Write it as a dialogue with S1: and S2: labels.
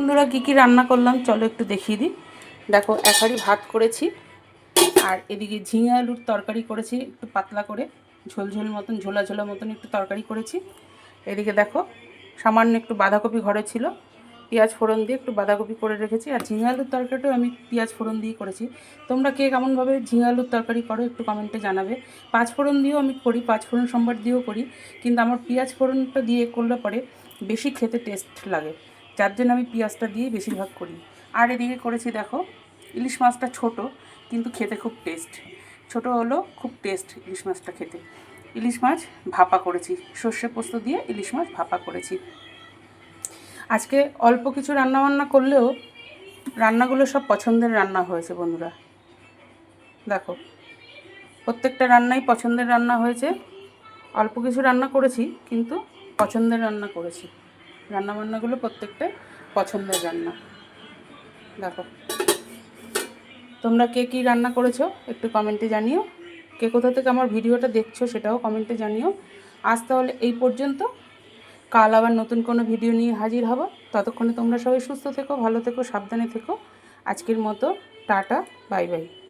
S1: বন্ধুরা কি কি রান্না করলাম চলো একটু দেখিয়ে দিই। দেখো, এক হাঁড়ি ভাত করেছি, আর এদিকে ঝিঙে আলুর তরকারি করেছি একটু পাতলা করে, ঝোল মতন, ঝোলা ঝোলা মতন একটু তরকারি করেছি। এদিকে দেখো, সামান্য একটু বাঁধাকপি ঘরে ছিল, পেঁয়াজ ফোড়ন দিয়ে একটু বাঁধাকপি করে রেখেছি। আর ঝিঙে আলুর তরকারিটাও আমি পেঁয়াজ ফোড়ন দিয়ে করেছি। তোমরা কে কেমনভাবে ঝিঙে আলুর তরকারি করো একটু কমেন্টে জানাবে। পাঁচ ফোড়ন দিয়েও আমি করি, পাঁচ ফোড়ন সম্বার দিয়েও করি, কিন্তু আমার পেঁয়াজ ফোড়নটা দিয়ে করলে পরে বেশি খেতে টেস্ট লাগে, যার জন্য আমি পেঁয়াজটা দিয়েই বেশিরভাগ করি। আর এদিকে করেছি দেখো, ইলিশ মাছটা ছোট কিন্তু খেতে খুব টেস্ট, ছোট হলো খুব টেস্ট ইলিশ মাছটা খেতে। ইলিশ মাছ ভাপা করেছি, সর্ষে পোস্ত দিয়ে ইলিশ মাছ ভাপা করেছি। আজকে অল্প কিছু রান্নাবান্না করলেও রান্নাগুলো সব পছন্দের রান্না হয়েছে বন্ধুরা। দেখো, প্রত্যেকটা রান্নাই পছন্দের রান্না হয়েছে। অল্প কিছু রান্না করেছি কিন্তু পছন্দের রান্না করেছি। রান্নাবান্নাগুলো প্রত্যেকটাই পছন্দের রান্না। দেখো, তোমরা কে কী রান্না করেছো একটু কমেন্টে জানিও। কে কোথা থেকে আমার ভিডিওটা দেখছো সেটাও কমেন্টে জানিও। আজ তাহলে এই পর্যন্ত, কাল আবার নতুন কোনো ভিডিও নিয়ে হাজির হব। ততক্ষণে তোমরা সবাই সুস্থ থেকো, ভালো থেকো, সাবধানে থেকো। আজকের মতো টাটা, বাই বাই।